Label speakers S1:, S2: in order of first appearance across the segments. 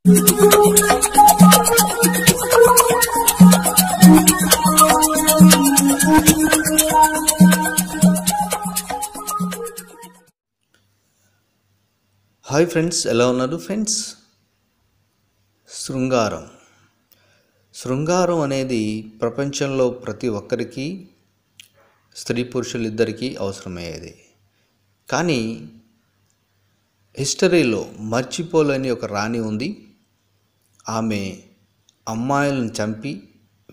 S1: Hi friends, ఎలా ఉన్నారు friends? శృంగారం అనేది ప్రపంచంలో ప్రతి ఒక్కరికి, స్త్రీ పురుషులిద్దరికీ అవసరమయ్యేది. కానీ హిస్టరీలో మర్చిపోలేని ఒక రాణి ఉంది. ఆమె అమ్మాయిలను చంపి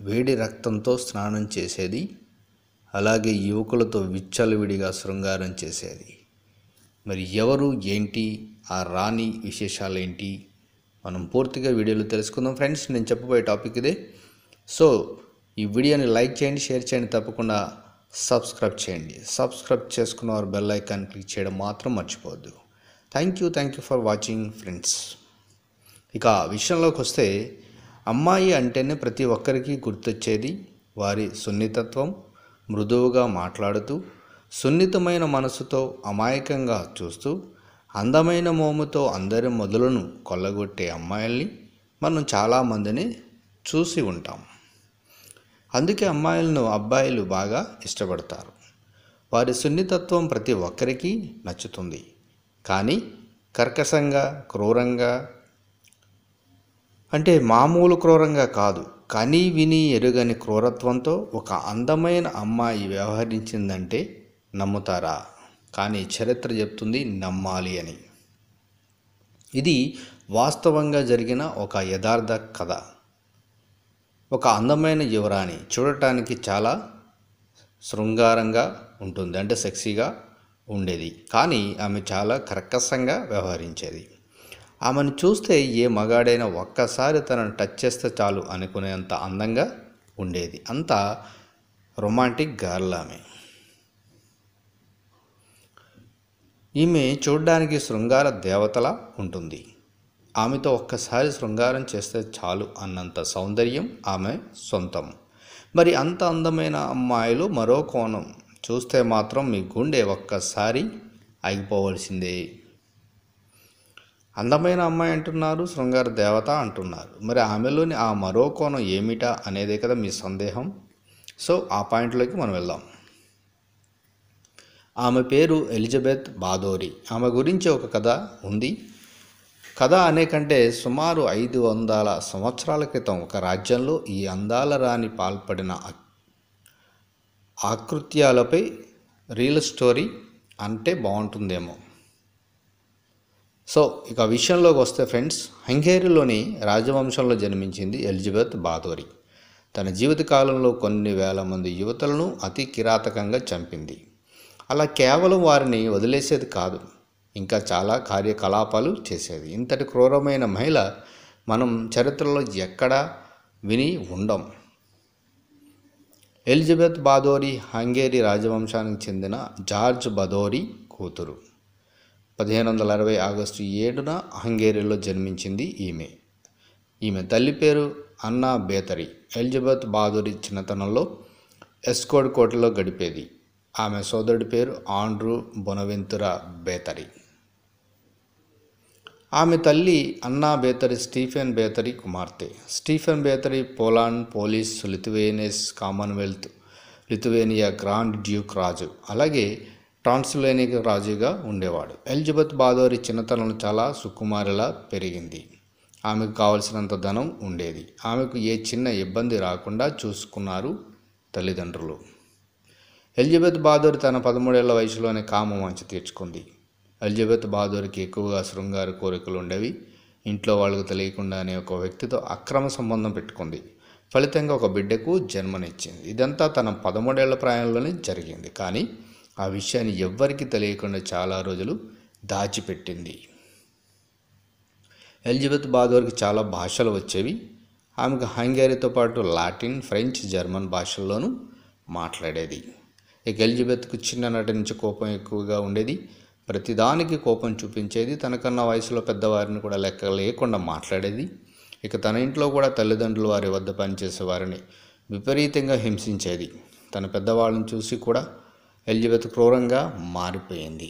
S1: వేడి రక్తంతో స్నానం చేసేది, అలాగే యువకులతో విచ్చలవిడిగా శృంగారం చేసేది. మరి ఎవరు, ఏంటి, ఆ రాణి విశేషాలు ఏంటి, మనం పూర్తిగా వీడియోలో తెలుసుకుందాం ఫ్రెండ్స్. నేను చెప్పబోయే టాపిక్ ఇదే. సో ఈ వీడియోని లైక్ చేయండి, షేర్ చేయండి, తప్పకుండా సబ్స్క్రైబ్ చేయండి. సబ్స్క్రైబ్ చేసుకున్న వారు బెల్ ఐకాన్ క్లిక్ చేయడం మాత్రం మర్చిపోవద్దు. Thank you for watching friends. ఇక విషయంలోకి వస్తే, అమ్మాయి అంటేనే ప్రతి ఒక్కరికి గుర్తొచ్చేది వారి సున్నితత్వం, మృదువుగా మాట్లాడుతూ, సున్నితమైన మనసుతో అమాయకంగా చూస్తూ, అందమైన మోముతో అందరి మొదలను కొల్లగొట్టే అమ్మాయిల్ని మనం చాలామందిని చూసి ఉంటాం. అందుకే అమ్మాయిలను అబ్బాయిలు బాగా ఇష్టపడతారు. వారి సున్నితత్వం ప్రతి ఒక్కరికి నచ్చుతుంది. కానీ కర్కశంగా, క్రూరంగా, అంటే మామూలు క్రూరంగా కాదు, కని విని ఎరుగని క్రూరత్వంతో ఒక అందమైన అమ్మాయి వ్యవహరించిందంటే నమ్ముతారా? కానీ చరిత్ర చెప్తుంది నమ్మాలి అని. ఇది వాస్తవంగా జరిగిన ఒక యథార్థ కథ. ఒక అందమైన యువరాణి చూడటానికి చాలా శృంగారంగా ఉంటుంది, అంటే సెక్సీగా ఉండేది. కానీ ఆమె చాలా కర్కశంగా వ్యవహరించేది. ఆమెను చూస్తే ఏ మగాడైనా ఒక్కసారి తనను టచ్ చేస్తే చాలు అనుకునేంత అందంగా ఉండేది. అంత రొమాంటిక్ గర్ల్ ఆమె. ఈమె చూడ్డానికి శృంగార దేవతలా ఉంటుంది. ఆమెతో ఒక్కసారి శృంగారం చేస్తే చాలు అన్నంత సౌందర్యం ఆమె సొంతం. మరి అంత అందమైన అమ్మాయిలు మరో కోణం చూస్తే మాత్రం మీ గుండె ఒక్కసారి ఆగిపోవలసిందే. అందమైన అమ్మాయి అంటున్నారు, శృంగార దేవత అంటున్నారు. మరి ఆమెలోని ఆ మరో కోణం ఏమిటా అనేదే కదా మీ సందేహం. సో ఆ పాయింట్లోకి మనం వెళ్దాం. ఆమె పేరు ఎలిజబెత్ బాథోరి. ఆమె గురించి ఒక కథ ఉంది. కథ అనేకంటే సుమారు 500 సంవత్సరాల క్రితం ఒక రాజ్యంలో ఈ అందాల రాణి పాల్పడిన ఆకృత్యాలపై రియల్ స్టోరీ అంటే బాగుంటుందేమో. సో ఇక విషయంలోకి వస్తే ఫ్రెండ్స్, హంగేరీలోని రాజవంశంలో జన్మించింది ఎలిజబెత్ బాథోరి. తన జీవితకాలంలో కొన్ని వేల మంది యువతులను అతి కిరాతకంగా చంపింది. అలా కేవలం వారిని వదిలేసేది కాదు, ఇంకా చాలా కార్యకలాపాలు చేసేది. ఇంతటి క్రూరమైన మహిళ మనం చరిత్రలో ఎక్కడా విని ఉండం. ఎలిజబెత్ బాథోరి హంగేరీ రాజవంశానికి చెందిన జార్జ్ బాథోరి కూతురు. 1560 ఆగస్టు 7న హంగేరీలో జన్మించింది ఈమె తల్లి పేరు అన్నా బేతరి. ఎలిజబెత్ బాథోరి చిన్నతనంలో ఎస్కోడ్ కోటలో గడిపేది. ఆమె సోదరుడి పేరు ఆండ్రూ బొనవెంతురా బేతరి. ఆమె తల్లి అన్నా బేతరి స్టీఫెన్ బేతరి కుమార్తె. Stephen Bathory Poland, Polish, Lithuanians, Commonwealth, Lithuania grand duke రాజు, అలాగే ట్రాన్సిల్వేనియా రాజుగా ఉండేవాడు. ఎలిజబెత్ బాథోరి చిన్నతనంలో చాలా సుకుమారిలా పెరిగింది. ఆమెకు కావలసినంత ధనం ఉండేది. ఆమెకు ఏ చిన్న ఇబ్బంది రాకుండా చూసుకున్నారు తల్లిదండ్రులు. ఎలిజబెత్ బాథోరి తన 13 ఏళ్ల వయసులోనే కామవాంఛ తీర్చుకుంది. ఎలిజబెత్ బాథోరికి ఎక్కువగా శృంగార కోరికలు ఉండేవి. ఇంట్లో వాళ్ళకు తెలియకుండానే ఒక వ్యక్తితో అక్రమ సంబంధం పెట్టుకుంది. ఫలితంగా ఒక బిడ్డకు జన్మనిచ్చింది. ఇదంతా తన 13 ఏళ్ల ప్రాయంలోనే జరిగింది. కానీ ఆ విషయాన్ని ఎవ్వరికీ తెలియకుండా చాలా రోజులు దాచిపెట్టింది. ఎలిజబెత్ బాథోరికి చాలా భాషలు వచ్చేవి. ఆమెకు హంగేరీతో పాటు లాటిన్, ఫ్రెంచ్, జర్మన్ భాషల్లోనూ మాట్లాడేది. ఇక ఎలిజబెత్కు చిన్ననాటి నుంచి కోపం ఎక్కువగా ఉండేది. ప్రతిదానికి కోపం చూపించేది. తనకన్నా వయసులో పెద్దవారిని కూడా లెక్క లేకుండా మాట్లాడేది. ఇక తన ఇంట్లో కూడా తల్లిదండ్రులు వారి వద్ద పనిచేసే వారిని విపరీతంగా హింసించేది. తన పెద్దవాళ్ళని చూసి కూడా ఎలిజబెత్ క్రూరంగా మారిపోయింది.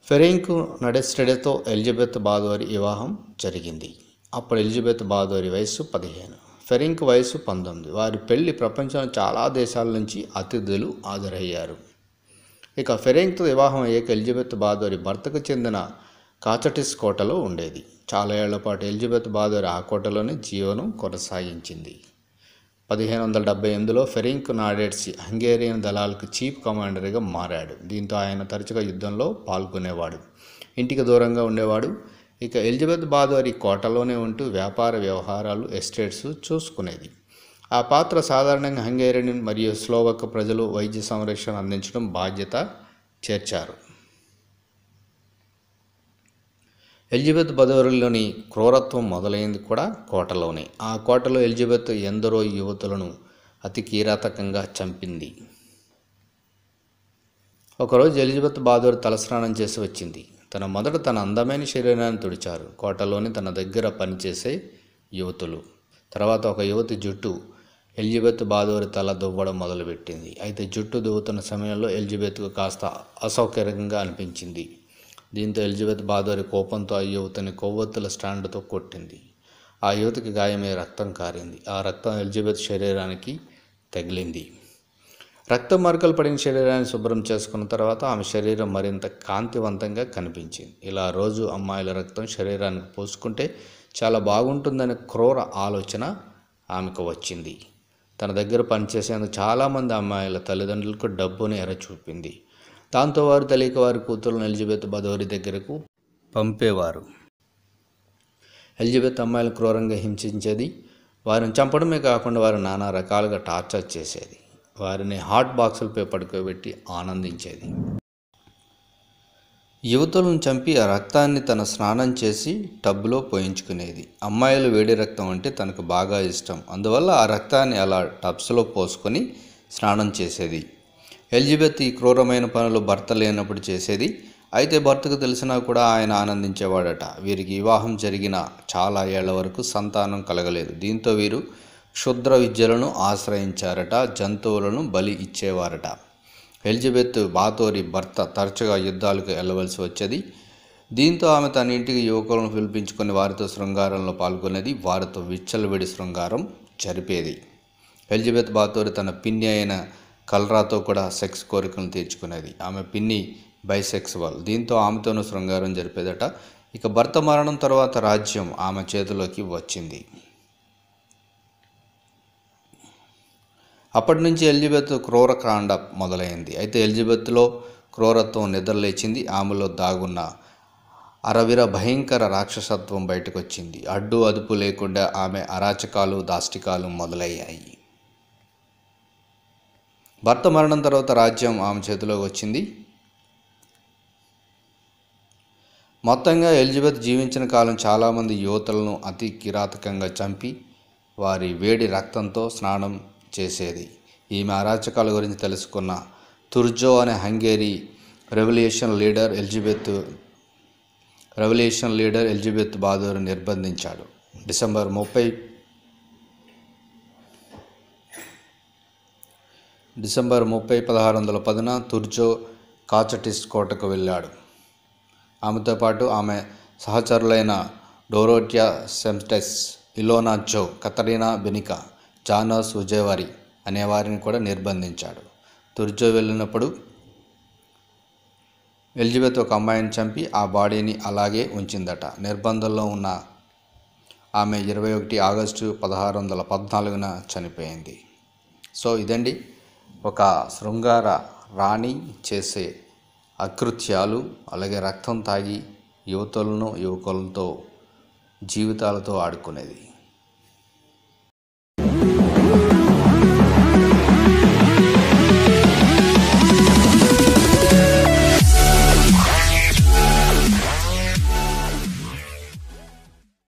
S1: ఫెరెంక్ నడెస్టెడేతో ఎలిజబెత్ బాదోరి వివాహం జరిగింది. అప్పుడు ఎలిజబెత్ బాదోరి వయస్సు 15, ఫెరెంక్ వయస్సు 19. వారి పెళ్లి ప్రపంచంలో చాలా దేశాల నుంచి అతిథులు హాజరయ్యారు. ఇక ఫెరెంక్తో వివాహం అయ్యాక ఎలిజబెత్ బాదోరి భర్తకు చెందిన కాచటిస్ కోటలో ఉండేది. చాలా ఏళ్ల పాటు ఎలిజబెత్ బాదోరి ఆ కోటలోనే జీవనం కొనసాగించింది. 1578లో ఫెరెంక్ నాడెడ్సి హంగేరియన్ దళాలకు చీఫ్ కమాండర్గా మారాడు. దీంతో ఆయన తరచుగా యుద్ధంలో పాల్గొనేవాడు, ఇంటికి దూరంగా ఉండేవాడు. ఇక ఎలిజబెత్ బాదోరి కోటలోనే ఉంటూ వ్యాపార వ్యవహారాలు, ఎస్టేట్స్ చూసుకునేది. ఆ పాత్ర సాధారణంగా హంగేరియన్ మరియు స్లోవక్ ప్రజలు వైద్య సంరక్షణ అందించడం బాధ్యత చేర్చారు. ఎలిజబెత్ బాదోరిలోని క్రూరత్వం మొదలైంది కూడా కోటలోనే. ఆ కోటలో ఎలిజబెత్ ఎందరో యువతులను అతి కిరాతకంగా చంపింది. ఒకరోజు ఎలిజబెత్ బాదోరి తలస్నానం చేసి వచ్చింది. మొదట తన అందమైన శరీరాన్ని తుడిచారు కోటలోని తన దగ్గర పనిచేసే యువతులు. తర్వాత ఒక యువతి జుట్టు ఎలిజబెత్ బాదోరి తల దువ్వడం మొదలుపెట్టింది. అయితే జుట్టు దువ్వుతున్న సమయంలో ఎలిజబెత్కు కాస్త అసౌకర్యంగా అనిపించింది. దీంతో ఎలిజబెత్ బాదోరి కోపంతో ఆ యువతిని కొవ్వొత్తుల స్టాండ్తో కొట్టింది. ఆ యువతికి గాయమై రక్తం కారింది. ఆ రక్తం ఎలిజబెత్ శరీరానికి తగిలింది. రక్తం మరకలు పడిన శరీరాన్ని శుభ్రం చేసుకున్న తర్వాత ఆమె శరీరం మరింత కాంతివంతంగా కనిపించింది. ఇలా రోజు అమ్మాయిల రక్తం శరీరానికి పోసుకుంటే చాలా బాగుంటుందనే క్రూర ఆలోచన ఆమెకు వచ్చింది. తన దగ్గర పనిచేసేందుకు చాలామంది అమ్మాయిల తల్లిదండ్రులకు డబ్బును ఎరచూపింది. దాంతో వారు తెలియక వారి కూతురులను ఎలిజబెత్ బాదోరి దగ్గరకు పంపేవారు. ఎలిజబెత్ అమ్మాయిలు క్రూరంగా హింసించేది. వారిని చంపడమే కాకుండా వారు నానా రకాలుగా టార్చర్ చేసేది. వారిని హాట్ బాక్సులపై పడుకోబెట్టి ఆనందించేది. యువతులను చంపి ఆ రక్తాన్ని తన స్నానం చేసి టబ్లో పోయించుకునేది. అమ్మాయిలు వేడి రక్తం అంటే తనకు బాగా ఇష్టం. అందువల్ల ఆ రక్తాన్ని అలా టబ్స్లో పోసుకొని స్నానం చేసేది. ఎలిజబెత్ ఈ క్రూరమైన పనులు భర్త లేనప్పుడు చేసేది. అయితే భర్తకు తెలిసినా కూడా ఆయన ఆనందించేవాడట. వీరికి వివాహం జరిగిన చాలా ఏళ్ల వరకు సంతానం కలగలేదు. దీంతో వీరు క్షుద్ర విద్యలను ఆశ్రయించారట, జంతువులను బలి ఇచ్చేవారట. ఎలిజబెత్ బాదోరి భర్త తరచుగా యుద్ధాలకు వెళ్ళవలసి వచ్చేది. దీంతో ఆమె తన ఇంటికి యువకులను పిలిపించుకొని వారితో శృంగారంలో పాల్గొనేది. వారితో విచ్చలవిడి శృంగారం జరిపేది. ఎలిజబెత్ బాదోరి తన పిన్ని అయిన కల్రాతో కూడా సెక్స్ కోరికలను తీర్చుకునేది. ఆమె పిన్ని బైసెక్సువల్. దీంతో ఆమెతోనూ శృంగారం జరిపేదట. ఇక భర్త మరణం తర్వాత రాజ్యం ఆమె చేతిలోకి వచ్చింది. అప్పటి నుంచి ఎలిజబెత్ క్రూరకాండ మొదలైంది. అయితే ఎలిజబెత్లో క్రూరత్వం నిద్రలేచింది. ఆమెలో దాగున్న అరవిర భయంకర రాక్షసత్వం బయటకు వచ్చింది. అడ్డు అదుపు లేకుండా ఆమె అరాచకాలు, దాష్టికాలు మొదలయ్యాయి. భర్త మరణం తర్వాత రాజ్యం ఆమె చేతిలోకి వచ్చింది. మొత్తంగా ఎలిజబెత్ జీవించిన కాలం చాలామంది యువతులను అతి కిరాతకంగా చంపి వారి వేడి రక్తంతో స్నానం చేసేది. ఈమె అరాచకాల గురించి తెలుసుకున్న తుర్జో అనే Hungary revolution leader Elizabeth Bathory నిర్బంధించాడు. డిసెంబర్ 30, 1610న తుర్జో కాచటిస్ కోటకు వెళ్ళాడు. ఆమెతో పాటు ఆమె సహచరులైన డోరోటియా సెంప్టెస్, ఇలోనా జో, కతరీనా బెనికా, జానోస్ ఉజేవారి అనేవారిని కూడా నిర్బంధించాడు. తుర్జో వెళ్ళినప్పుడు ఎలిజబెత్ ఒక అమ్మాయిని చంపి ఆ బాడీని అలాగే ఉంచిందట. నిర్బంధంలో ఉన్న ఆమె 21 ఆగస్టు 1614న చనిపోయింది. సో ఇదండి ఒక శృంగార రాణి చేసే అకృత్యాలు, అలాగే రక్తం తాగి యువతులను, యువకులతో జీవితాలతో ఆడుకునేది.